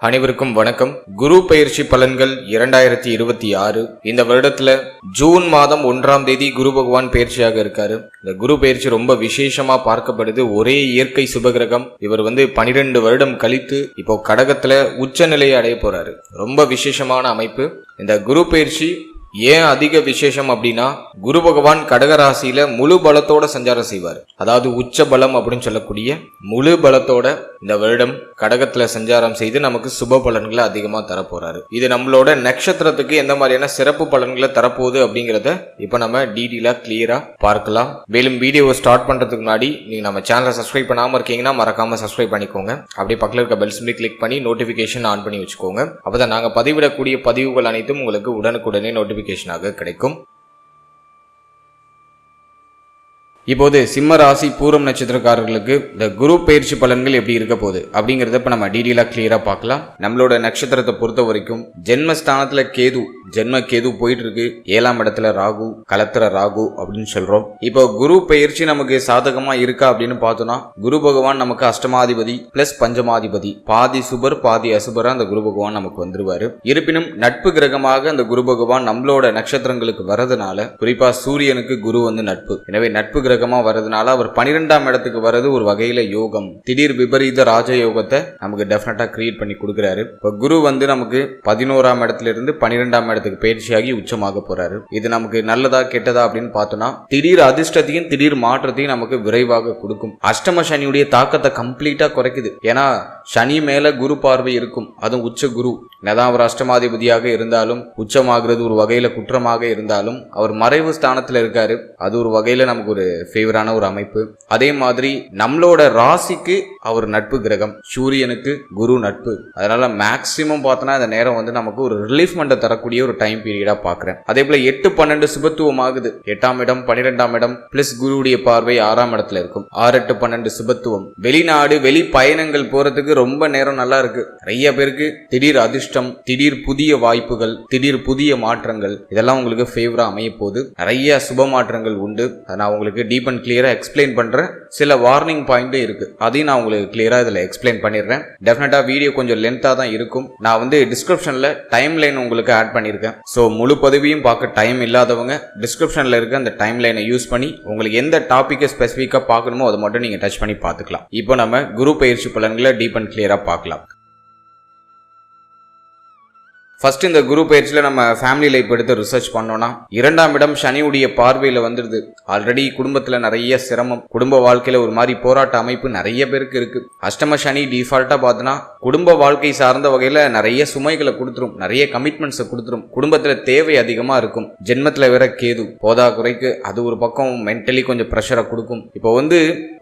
அனைவருக்கும் வணக்கம். குரு பெயர்ச்சி பலன்கள் 2026. இந்த வருடத்துல ஜூன் மாதம் 1ஆம் தேதி குரு பகவான் பெயர்ச்சியாக இருக்காரு. இந்த குரு பெயர்ச்சி ரொம்ப விசேஷமா பார்க்கப்படுது. ஒரே இயற்கை சுபகிரகம். இவர் 12 வருடம் கழித்து இப்போ கடகத்துல உச்ச நிலையை அடைய போறாரு. ரொம்ப விசேஷமான அமைப்பு. இந்த குரு பெயர்ச்சி ஏன் அதிக விசேஷம் அப்படின்னா, குரு பகவான் கடகராசியில முழு பலத்தோட சஞ்சாரம் செய்வார். அதாவது உச்ச பலம் அப்படின்னு சொல்லக்கூடிய முழு பலத்தோட இந்த வருடம் கடகத்துல சஞ்சாரம் செய்து நமக்கு சுப பலன்களை அதிகமா தரப்போறாரு. இது நம்மளோட நட்சத்திரத்துக்கு எந்த மாதிரியான சிறப்பு பலன்களை தரப்போகுது அப்படிங்கறத இப்ப நம்ம டீடெயிலா கிளியரா பார்க்கலாம். மேலும் வீடியோவை ஸ்டார்ட் பண்றதுக்கு முன்னாடி நீங்க நம்ம சேனலை சப்ஸ்கிரைப் பண்ணாம இருக்கீங்கன்னா மறக்காம சப்ஸ்கிரைப் பண்ணிக்கோங்க. அப்படியே பக்கத்துல இருக்க பெல் சிம்பலை கிளிக் பண்ணி நோட்டிபிகேஷன் ஆன் பண்ணி வச்சுக்கோங்க. அப்பதான் நாங்க பதிவிடக்கூடிய பதிவுகள் அனைத்தும் உங்களுக்கு உடனுக்குடனே நோட்டிபிகேஷனாக கிடைக்கும். இப்போது சிம்ம ராசி பூரம் நட்சத்திரக்காரர்களுக்கு இந்த குரு பெயர்ச்சி பலன்கள் எப்படி இருக்க போகுது அப்படிங்கறத இப்ப நம்ம டீடெயிலா கிளியரா பார்க்கலாம். நம்மளோட நட்சத்திரத்தை பொறுத்த வரைக்கும் ஜென்மஸ்தானத்துல கேது, ஜென்ம கேது போயிட்டு இருக்கு. 7ஆம் இடத்துல ராகு, கலத்திர ராகு அப்படின்னு சொல்றோம். இப்போ குரு பெயர்ச்சி நமக்கு சாதகமா இருக்கா அப்படின்னு பார்த்தோம்னா, குரு பகவான் நமக்கு அஷ்டமாதிபதி பிளஸ் பஞ்சமாதிபதி, பாதி சுபர் பாதி அசுபரா அந்த குரு பகவான் நமக்கு வந்துருவாரு. இருப்பினும் நட்பு கிரகமாக அந்த குரு பகவான் நம்மளோட நட்சத்திரங்களுக்கு வரதுனால, குறிப்பா சூரியனுக்கு குரு நட்பு, எனவே நட்பு கிரகமா வரதுனால அவர் 12ஆம் இடத்துக்கு வர்றது ஒரு வகையில யோகம். திடீர் விபரீத ராஜ யோகத்தை நமக்கு டெஃபினட்டா கிரியேட் பண்ணி கொடுக்கிறாரு. இப்ப குரு நமக்கு 11ஆம் இடத்துல இருந்து 12ஆம் இடத்துக்கு பயிற்சியாகி உச்சமாக போறாரு. இது நமக்கு நல்லதா கெட்டதா அப்படின்னு பார்த்தோம்னா, திடீர் அதிர்ஷ்டத்தையும் திடீர் மாற்றத்தையும் நமக்கு விரைவாக கொடுக்கும். அஷ்டம சனியுடைய தாக்கத்தை கம்ப்ளீட்டா குறைக்குது. ஏன்னா சனி மேல குரு பார்வை இருக்கும். அதுவும் உச்ச குரு. என்னதான் அவர் அஷ்டமாதிபதியாக இருந்தாலும், உச்சமாகிறது ஒரு வகையில குற்றமாக இருந்தாலும், அவர் மறைவு ஸ்தானத்துல இருக்காரு. அது ஒரு வகையில நமக்கு ஒரு ஃபேவரான ஒரு அமைப்பு. அதே மாதிரி நம்மளோட ராசிக்கு அவர் நட்பு கிரகம். சூரியனுக்கு குரு நட்பு. அதனால மேக்சிமம் பார்த்தோன்னா இந்த நேரம் நமக்கு ஒரு ரிலீஃப்மெண்ட் தரக்கூடிய ஒரு டைம் பீரியடா பாக்குறேன். அதே போல 8-12 சுபத்துவம் ஆகுது. 8ஆம் இடம் 12ஆம் இடம் பிளஸ் குருவுடைய பார்வை 6ஆம் இடத்துல இருக்கும். 6-8-12 சுபத்துவம். வெளிநாடு வெளி பயணங்கள் போறதுக்கு ரொம்ப நேரம் நல்லா இருக்கு. நிறைய பேருக்கு திடீர் அதிர்ஷ்டம், திடீர் புதிய வாய்ப்புகள், திடீர் புதிய மாற்றங்கள் இதெல்லாம் உங்களுக்கு ஃபேவரா அமைய போகுது. நிறைய சுப மாற்றங்கள் உண்டு. அதை நான் உங்களுக்கு டீப் அண்ட் கிளியரா எக்ஸ்பிளைன் பண்றேன். சில வார்னிங் பாயிண்டும் இருக்கு. அதையும் நான் உங்களுக்கு கிளியரா இதுல எக்ஸ்பிளைன் பண்ணிடுறேன். டெஃபினட்டா வீடியோ கொஞ்சம் லென்த்தா தான் இருக்கும். நான் டிஸ்கிரிப்ஷன்ல டைம் லைன் உங்களுக்கு ஆட் பண்ணிருக்கேன். சோ முழு பதிவையும் பார்க்க டைம் இல்லாதவங்க டிஸ்கிரிப்ஷன்ல இருக்க அந்த டைம் லைனை யூஸ் பண்ணி உங்களுக்கு எந்த டாபிக்கை ஸ்பெசிஃபிக்கா பார்க்கணுமோ அதை மட்டும் நீங்க டச் பண்ணி பார்த்துக்கலாம். இப்போ நம்ம குரு பெயர்ச்சி பலன்களை டீப் அண்ட் கிளியரா பார்க்கலாம். ஃபர்ஸ்ட் இந்த குரு பயிற்சியில நம்ம ஃபேமிலி லைஃப் எடுத்து ரிசர்ச் பண்ணோம்னா, 2ஆம் இடம் சனியுடைய பார்வையில வந்துருது. ஆல்ரெடி குடும்பத்துல நிறைய சிரமம், குடும்ப வாழ்க்கையில ஒரு மாதிரி போராட்ட அமைப்பு நிறைய பேருக்கு இருக்கு. அஷ்டம சனி டிஃபால்ட்டா பார்த்தோன்னா குடும்ப வாழ்க்கை சார்ந்த வகையில நிறைய சுமைகளை கொடுத்துரும், நிறைய கமிட்மெண்ட்ஸை கொடுத்துரும். குடும்பத்துல தேவை அதிகமா இருக்கும். ஜென்மத்துல வேற கேது போதா குறைக்கு அது ஒரு பக்கம் மென்டலி கொஞ்சம் ப்ரெஷரை கொடுக்கும். இப்போ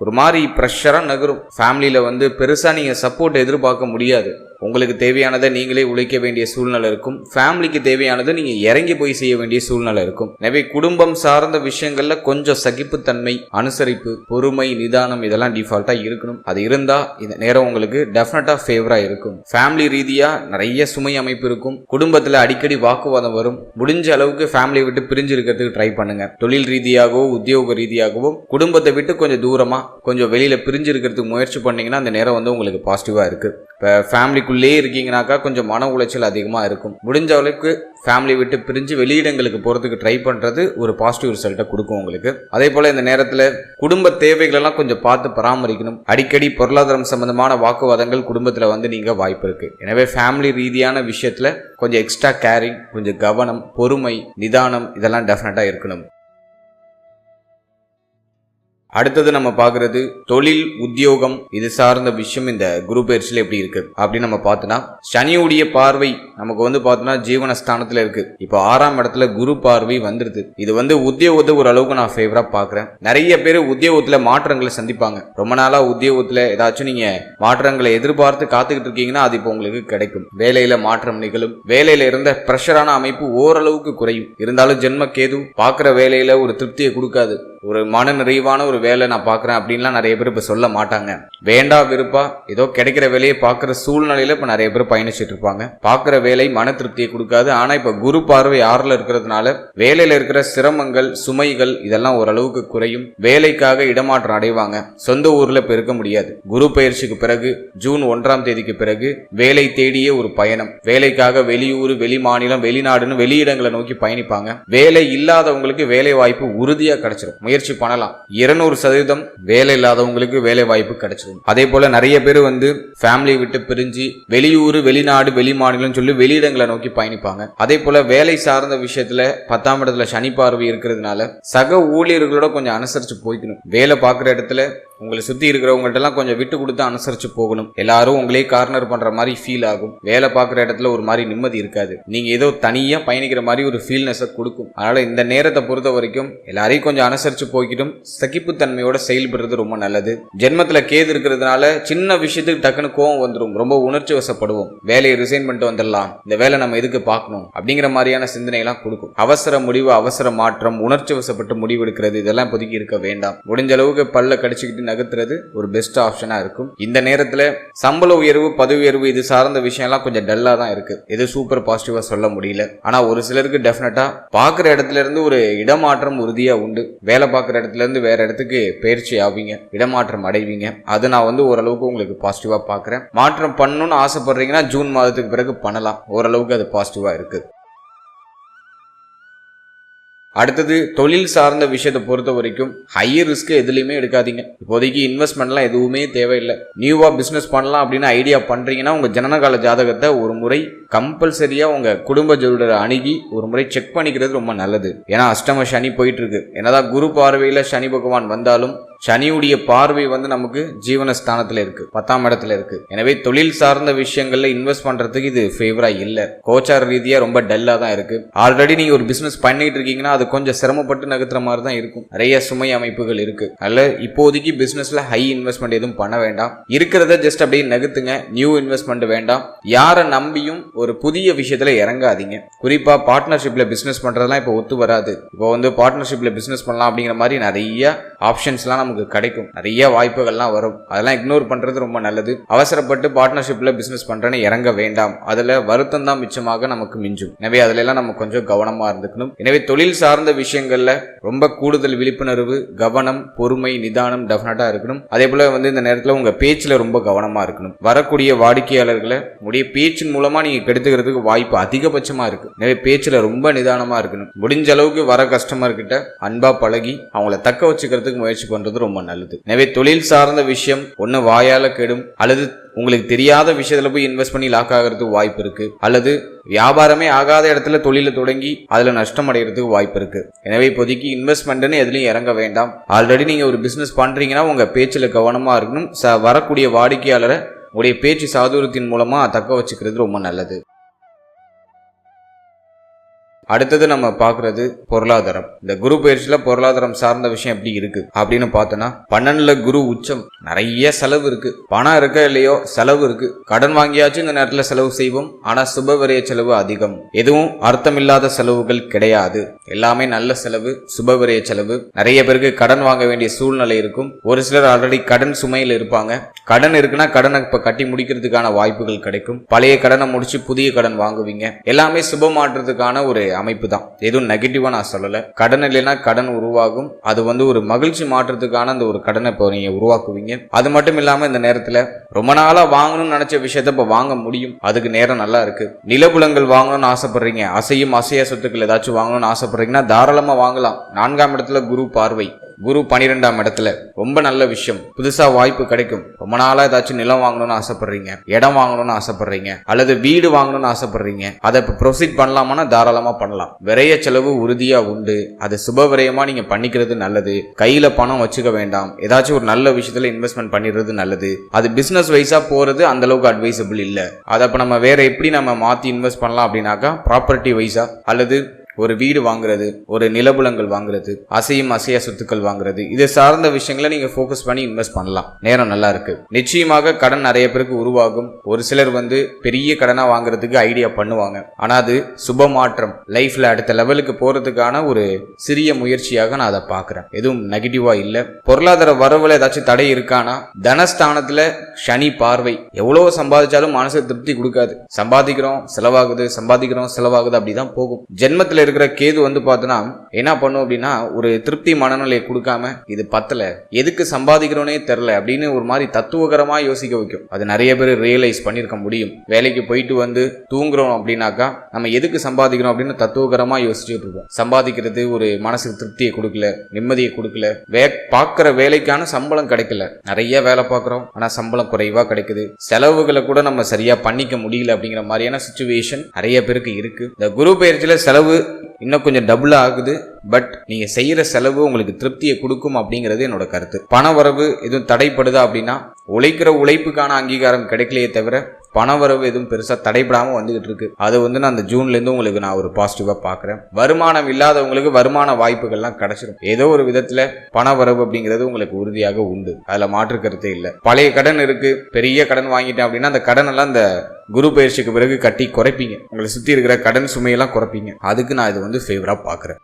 ஒரு மாதிரி ப்ரெஷரா நகரும். ஃபேமிலியில பெருசா நீங்க சப்போர்ட் எதிர்பார்க்க முடியாது. உங்களுக்கு தேவையானதை நீங்களே உழைக்க வேண்டிய சூழ்நிலை இருக்கும். ஃபேமிலிக்கு தேவையானதை நீங்க இறங்கி போய் செய்ய வேண்டிய சூழ்நிலை இருக்கும். எனவே குடும்பம் சார்ந்த விஷயங்கள்ல கொஞ்சம் சகிப்புத்தன்மை, அனுசரிப்பு, பொறுமை, நிதானம் இதெல்லாம் டிஃபால்ட்டா இருக்கணும். அது இருந்தா இந்த நேரம் உங்களுக்கு டெஃபினட்டா ஃபேவரா இருக்கும். ஃபேமிலி ரீதியா நிறைய சுமை அமைப்பு இருக்கும். குடும்பத்துல அடிக்கடி வாக்குவாதம் வரும். முடிஞ்ச அளவுக்கு ஃபேமிலியை விட்டு பிரிஞ்சு இருக்கிறதுக்கு ட்ரை பண்ணுங்க. தொழில் ரீதியாகவோ உத்தியோக ரீதியாகவோ குடும்பத்தை விட்டு கொஞ்சம் தூரமா கொஞ்சம் வெளியில பிரிஞ்சு இருக்கிறதுக்கு முயற்சி பண்ணீங்கன்னா அந்த நேரம் உங்களுக்கு பாசிட்டிவா இருக்கு. இப்போ ஃபேமிலிக்குள்ளே இருக்கீங்கன்னாக்கா கொஞ்சம் மன உளைச்சல் அதிகமாக இருக்கும். முடிஞ்ச அளவுக்கு ஃபேமிலி விட்டு பிரிஞ்சு வெளியிடங்களுக்கு போகிறதுக்கு ட்ரை பண்ணுறது ஒரு பாசிட்டிவ் ரிசல்ட்டை கொடுக்கும் உங்களுக்கு. அதே போல் இந்த நேரத்தில் குடும்ப தேவைகளெல்லாம் கொஞ்சம் பார்த்து பராமரிக்கணும். அடிக்கடி பொருளாதாரம் சம்பந்தமான வாக்குவாதங்கள் குடும்பத்தில் நீங்க வாய்ப்பு இருக்கு. எனவே ஃபேமிலி ரீதியான விஷயத்தில் கொஞ்சம் எக்ஸ்ட்ரா கேரிங், கொஞ்சம் கவனம், பொறுமை, நிதானம் இதெல்லாம் டெஃபினட்டாக இருக்கணும். அடுத்தது நம்ம பார்க்கறது தொழில், உத்தியோகம் இது சார்ந்த விஷயம் இந்த குரு பெயர்ச்சியில எப்படி இருக்கு அப்படின்னு நம்ம பார்த்தோம்னா, சனியுடைய பார்வை நமக்கு பார்த்தோம்னா ஜீவனஸ்தானத்துல இருக்கு. இப்போ 6ஆம் இடத்துல குரு பார்வை வந்துருது. இது உத்தியோகத்தை ஓரளவுக்கு நான் ஃபேவரா பாக்குறேன். நிறைய பேர் உத்தியோகத்துல மாற்றங்களை சந்திப்பாங்க. ரொம்ப நாளா உத்தியோகத்துல ஏதாச்சும் நீங்க மாற்றங்களை எதிர்பார்த்து காத்துக்கிட்டு இருக்கீங்கன்னா அது இப்போ உங்களுக்கு கிடைக்கும். வேலையில மாற்றம் நிகழும். வேலையில இருந்த பிரஷரான அமைப்பு ஓரளவுக்கு குறையும். இருந்தாலும் ஜென்ம கேது பார்க்கிற வேலையில ஒரு திருப்தியை கொடுக்காது. ஒரு மன நிறைவான ஒரு வேலை நான் பார்க்குறேன் அப்படின்லாம் நிறைய பேர் இப்போ சொல்ல மாட்டாங்க. வேண்டா விருப்பா ஏதோ கிடைக்கிற வேலையை பார்க்குற சூழ்நிலையில இப்போ நிறைய பேர் பயணிச்சுட்டு இருப்பாங்க. பார்க்குற வேலை மன திருப்தியை கொடுக்காது. ஆனால் இப்போ குரு பார்வை 6ல் இருக்கிறதுனால வேலையில் இருக்கிற சிரமங்கள் சுமைகள் இதெல்லாம் ஓரளவுக்கு குறையும். வேலைக்காக இடமாற்றம் அடைவாங்க. சொந்த ஊர்ல இப்போ இருக்க முடியாது. குரு பயிற்சிக்கு பிறகு ஜூன் 1ஆம் தேதிக்கு பிறகு வேலை தேடிய ஒரு பயணம். வேலைக்காக வெளியூர் வெளி மாநிலம் வெளிநாடுன்னு வெளியிடங்களை நோக்கி பயணிப்பாங்க. வேலை இல்லாதவங்களுக்கு வேலை வாய்ப்பு உறுதியா கிடைச்சிடும். முயற்சி பண்ணலாம். 200% வேலை இல்லாதவங்களுக்கு வேலை வாய்ப்பு கிடைச்சிடும். அதே போல நிறைய பேர் ஃபேமிலி விட்டு பிரிஞ்சு வெளியூர் வெளிநாடு வெளி மாநிலம் சொல்லி வெளியிடங்களை நோக்கி பயணிப்பாங்க. அதே போல வேலை சார்ந்த விஷயத்துல 10ஆம் இடத்துல சனி பார்வை இருக்கிறதுனால சக ஊழியர்களோட கொஞ்சம் அனுசரிச்சு போய்க்கணும். வேலை பார்க்குற இடத்துல உங்களை சுத்தி இருக்கிறவங்கள்ட்ட எல்லாம் கொஞ்சம் விட்டு கொடுத்து அனுசரிச்சு போகணும். எல்லாரும் உங்களே கார்னர் பண்ற மாதிரி ஃபீல் ஆகும். வேலை பார்க்குற இடத்துல ஒரு மாதிரி நிம்மதி இருக்காது. நீங்க ஏதோ தனியா பயணிக்கிற மாதிரி ஒரு ஃபீல்னஸை கொடுக்கும். அதனால இந்த நேரத்தை பொறுத்த வரைக்கும் எல்லாரையும் கொஞ்சம் அனுசரிச்சு போய்க்கிட்டும் சகிப்புத்தன்மையோட செயல்படுறது ரொம்ப நல்லது. ஜென்மத்துல கேது இருக்கிறதுனால சின்ன விஷயத்துக்கு டக்குன்னு கோவம் வந்துடும். ரொம்ப உணர்ச்சி வசப்படுவோம். வேலையை ரிசைன் பண்ணிட்டு வந்துடலாம், இந்த வேலை நம்ம எதுக்கு பார்க்கணும் அப்படிங்கிற மாதிரியான சிந்தனை எல்லாம் கொடுக்கும். அவசர முடிவு அவசர மாற்றம் உணர்ச்சி வசப்பட்டு முடிவு எடுக்கிறது இதெல்லாம் இப்போதைக்கு இருக்க வேண்டாம். முடிஞ்ச அளவுக்கு பல்ல கடிச்சுக்கிட்டு நகர்த்துறது ஒரு பெஸ்ட் ஆப்ஷனா இருக்கும். இந்த நேரத்துல சம்பள உயர்வு பதவி உயர்வு இது சார்ந்த விஷயம் எல்லாம் கொஞ்சம் டல்லா தான் இருக்கு. எது சூப்பர் பாசிட்டிவா சொல்ல முடியல. ஆனா ஒரு சிலருக்கு டெஃபினட்டா பாக்குற இடத்துல இருந்து ஒரு இடமாற்றம் உறுதியா உண்டு. வேலை பார்க்குற இடத்துல இருந்து வேற இடத்துக்கு பயிற்சி ஆவீங்க, இடமாற்றம் அடைவீங்க. அது நான் ஓரளவுக்கு உங்களுக்கு பாசிட்டிவா பாக்குறேன். மாற்றம் பண்ணணும்னு ஆசைப்படுறீங்கன்னா ஜூன் மாதத்துக்கு பிறகு பண்ணலாம். ஓரளவுக்கு அது பாசிட்டிவா இருக்கு. அடுத்தது தொழில் சார்ந்த விஷயத்தை பொறுத்த வரைக்கும் ஹையர் ரிஸ்க் எதுலையுமே எடுக்காதீங்க. இப்போதைக்கு இன்வெஸ்ட்மெண்ட்லாம் எதுவுமே தேவையில்லை. நியூவா பிசினஸ் பண்ணலாம் அப்படின்னு ஐடியா பண்றீங்கன்னா உங்க ஜனனகால ஜாதகத்தை ஒரு முறை கம்பல்சரியா உங்க குடும்ப ஜோதிடரை அணுகி ஒரு முறை செக் பண்ணிக்கிறது ரொம்ப நல்லது. ஏன்னா அஷ்டம சனி போயிட்டு இருக்கு. என்னதான் குரு பார்வையில சனி பகவான் வந்தாலும் சனியுடைய பார்வை நமக்கு ஜீவனஸ்தானத்துல இருக்கு, 10ஆம் இடத்துல இருக்கு. எனவே தொழில் சார்ந்த விஷயங்கள்ல இன்வெஸ்ட் பண்றதுக்கு இது ஃபேவரா இல்ல. கோச்சார ரீதியா ரொம்ப டல்லா தான் இருக்கு. ஆல்ரெடி நீங்க ஒரு பிசினஸ் பண்ணிட்டு இருக்கீங்கன்னா அது கொஞ்சம் சிரமப்பட்டு நகர்த்துற மாதிரி தான் இருக்கும். நிறைய சுமை அமைப்புகள் இருக்கு. அதனால இப்போதைக்கு பிசினஸ்ல ஹை இன்வெஸ்ட்மெண்ட் எதுவும் பண்ண வேண்டாம். இருக்கிறத ஜஸ்ட் அப்படியே நகர்த்துங்க. நியூ இன்வெஸ்ட்மெண்ட் வேண்டாம். யாரை நம்பியும் ஒரு புதிய விஷயத்துல இறங்காதீங்க. குறிப்பா பார்ட்னர்ஷிப்ல பிசினஸ் பண்றதெல்லாம் இப்போ ஒத்து வராது. இப்போ பார்ட்னர்ஷிப்ல பிசினஸ் பண்ணலாம் அப்படிங்கிற மாதிரி நிறைய ஆப்ஷன்ஸ்லாம் நமக்கு கிடைக்கும். நிறைய வாய்ப்புகள்லாம் வரும். அதெல்லாம் இக்னோர் பண்றது ரொம்ப நல்லது. அவசரப்பட்டு பார்ட்னர்ஷிப்ல பிசினஸ் பண்றேன்னு இறங்க வேண்டாம். அதுல வருத்தம் தான் மிச்சமாக நமக்கு மிஞ்சும். எனவே அதுல எல்லாம் நம்ம கொஞ்சம் கவனமா இருந்துக்கணும். எனவே தொழில் சார்ந்த விஷயங்கள்ல ரொம்ப கூடுதல் விழிப்புணர்வு, கவனம், பொறுமை, நிதானம் டெஃபினட்டா இருக்கணும். அதே போல இந்த நேரத்துல உங்க பேச்சுல ரொம்ப கவனமா இருக்கணும். வரக்கூடிய வாடிக்கையாளர்களை உடைய பேச்சின் மூலமா நீங்க கெடுத்துக்கிறதுக்கு வாய்ப்பு அதிகபட்சமா இருக்கு. எனவே பேச்சுல ரொம்ப நிதானமா இருக்கணும். முடிஞ்ச அளவுக்கு வர கஸ்டமர் கிட்ட அன்பா பழகி அவங்கள தக்க வச்சுக்கிறதுக்கு முயற்சி பண்றது ரொம்ப நல்லது. எனவே தொழில் சார்ந்த விஷயம் ஒன்னு வாயால கெடும், அல்லது உங்களுக்கு தெரியாத விஷயத்துல போய் இன்வெஸ்ட் பண்ணி லாக் ஆகிறதுக்கு வாய்ப்பு இருக்கு, அல்லது வியாபாரமே ஆகாத இடத்துல தொழில தொடங்கி அதுல நஷ்டம் அடைகிறதுக்கு வாய்ப்பு இருக்கு. எனவே இப்போதைக்கு இன்வெஸ்ட்மெண்ட்னு எதுலையும் இறங்க வேண்டாம். ஆல்ரெடி நீங்க ஒரு பிசினஸ் பண்றீங்கன்னா உங்க பேச்சுல கவனமா இருக்கணும். வரக்கூடிய வாடிக்கையாளரை உடைய பேச்சு சாதுரியத்தின் மூலமா தக்க வச்சுக்கிறது ரொம்ப நல்லது. அடுத்தது நம்ம பார்க்கறது பொருளாதாரம். இந்த குரு பயிற்சியில பொருளாதாரம் சார்ந்த விஷயம் எப்படி இருக்கு அப்படின்னு பார்த்தோன்னா 12ல குரு உச்சம். நிறைய செலவு இருக்கு. பணம் இருக்க இல்லையோ செலவு இருக்கு. கடன் வாங்கியாச்சும் இந்த நேரத்துல செலவு செய்வோம். ஆனா சுபவிரய செலவு அதிகம். எதுவும் அர்த்தமில்லாத செலவுகள் கிடையாது. எல்லாமே நல்ல செலவு, சுபவிரய செலவு. நிறைய பேருக்கு கடன் வாங்க வேண்டிய சூழ்நிலை இருக்கும். ஒரு சிலர் ஆல்ரெடி கடன் சுமையில் இருப்பாங்க. கடன் இருக்குன்னா கடனை இப்ப கட்டி முடிக்கிறதுக்கான வாய்ப்புகள் கிடைக்கும். பழைய கடனை முடிச்சு புதிய கடன் வாங்குவீங்க. எல்லாமே சுப மாற்றத்துக்கான ஒரு அமைப்பு தான். எதுவும் நெகட்டிவா நான் சொல்லல. கடன் இல்லைன்னா கடன் உருவாகும். அது ஒரு மகிழ்ச்சி மாற்றத்துக்கான அந்த ஒரு கடனை இப்போ நீங்க உருவாக்குவீங்க. அது மட்டும் இல்லாம இந்த நேரத்துல ரொம்ப நாளா வாங்கணும்னு நினைச்ச விஷயத்த இப்ப வாங்க முடியும். அதுக்கு நேரம் நல்லா இருக்கு. நிலபுலங்கள் வாங்கணும்னு ஆசைப்படுறீங்க, அசையும் அசையா சொத்துக்கள் ஏதாச்சும் வாங்கணும்னு ஆசைப்படுறீங்கன்னா தாராளமா வாங்கலாம். 4ஆம் இடத்துல குரு பார்வை, குரு 12ஆம் இடத்துல ரொம்ப நல்ல விஷயம். புதுசா வாய்ப்பு கிடைக்கும். ரொம்ப நாளா ஏதாச்சும் நிலம் வாங்கணும்னு ஆசைப்படுறீங்க, இடம் வாங்கணும்னு ஆசைப்படுறீங்க, அல்லது வீடு வாங்கணும்னு ஆசைப்படுறீங்க. அதை இப்ப ப்ரொசீட் பண்ணலாமா? தாராளமா பண்ணலாம். விரைய செலவு உறுதியா உண்டு. அது சுப விரயமா நீங்க பண்ணிக்கிறது நல்லது. கையில பணம் வச்சுக்க வேண்டாம். ஏதாச்சும் ஒரு நல்ல விஷயத்துல இன்வெஸ்ட்மெண்ட் பண்ணிடுறது நல்லது. அது பிசினஸ் வைஸா போறது அந்த அளவுக்கு அட்வைசபிள் இல்ல. அதை அப்ப நம்ம வேற எப்படி நம்ம மாத்தி இன்வெஸ்ட் பண்ணலாம் அப்படின்னாக்கா ப்ராப்பர்ட்டி வைஸா அல்லது ஒரு வீடு வாங்குறது, ஒரு நிலபுலங்கள் வாங்குறது, அசையும் அசையா சொத்துக்கள் வாங்குறது, இது சார்ந்த விஷயங்களை நீங்க ஃபோக்கஸ் பண்ணி இன்வெஸ்ட் பண்ணலாம். நேரம் நல்லா இருக்கு. நிச்சயமாக கடன் நிறைய பேருக்கு உருவாகும். ஒரு சிலர் பெரிய கடனா வாங்குறதுக்கு ஐடியா பண்ணுவாங்க. ஆனா அது சுப மாற்றம், லைஃப்ல அடுத்த லெவலுக்கு போறதுக்கான ஒரு சிறிய முயற்சியாக நான் அதை பார்க்கிறேன். எதுவும் நெகட்டிவா இல்ல. பொருளாதார வரவுல ஏதாச்சும் தடை இருக்கானா, தனஸ்தானத்துல சனி பார்வை. எவ்வளவு சம்பாதிச்சாலும் மனசு திருப்தி கொடுக்காது. சம்பாதிக்கிறோம் செலவாகுது, சம்பாதிக்கிறோம் செலவாகுது, அப்படிதான் போகும். ஜென்மத்துல இருக்கிற கேது பார்த்தோன்னா என்ன பண்ணும் அப்படின்னா, ஒரு திருப்தி மனநிலையை கொடுக்காம இது பத்தல, எதுக்கு சம்பாதிக்கிறோனே தெரியல அப்படின்னு ஒரு மாதிரி தத்துவகரமா யோசிக்க வைக்கும். அது நிறைய பேர் ரியலைஸ் பண்ணிருக்க முடியும். வேலைக்கு போயிட்டு தூங்குறோம் அப்படின்னாக்கா நம்ம எதுக்கு சம்பாதிக்கிறோம் அப்படின்னு தத்துவகரமா யோசிச்சுட்டு இருக்கோம். சம்பாதிக்கிறது ஒரு மனசுக்கு திருப்தியை கொடுக்கல, நிம்மதியை கொடுக்கல. பார்க்கிற வேலைக்கான சம்பளம் கிடைக்கல. நிறைய வேலை பார்க்கிறோம், ஆனா சம்பளம் குறைவா கிடைக்குது. செலவுகளை கூட நம்ம சரியா பண்ணிக்க முடியல அப்படிங்கிற மாதிரியான சிச்சுவேஷன் நிறைய பேருக்கு இருக்கு. இந்த குரு பயிற்சியில செலவு இன்னும் கொஞ்சம் டபுள் ஆகுது. பட் நீங்க செய்யற செலவு உங்களுக்கு திருப்தியை கொடுக்கும் அப்படிங்கிறது என்னோட கருத்து. பண வரவு எதுவும் தடைப்படுதா அப்படின்னா, உழைக்கிற உழைப்புக்கான அங்கீகாரம் கிடைக்கலையே தவிர பண வரவு எதுவும் பெருசா தடைபடாம வந்துகிட்டு இருக்கு. அது நான் அந்த ஜூன்ல இருந்து உங்களுக்கு நான் ஒரு பாசிட்டிவா பாக்குறேன். வருமானம் இல்லாதவங்களுக்கு வருமான வாய்ப்புகள்லாம் கிடைச்சிடும். ஏதோ ஒரு விதத்துல பண வரவு அப்படிங்கிறது உங்களுக்கு உறுதியாக உண்டு. அதுல மாற்று கருத்தே இல்லை. பழைய கடன் இருக்கு, பெரிய கடன் வாங்கிட்டேன் அப்படின்னா அந்த கடன் எல்லாம் இந்த குரு பயிற்சிக்கு பிறகு கட்டி குறைப்பீங்க. உங்களை சுத்தி இருக்கிற கடன் சுமையெல்லாம் குறைப்பீங்க. அதுக்கு நான் இது ஃபேவரா பாக்குறேன்.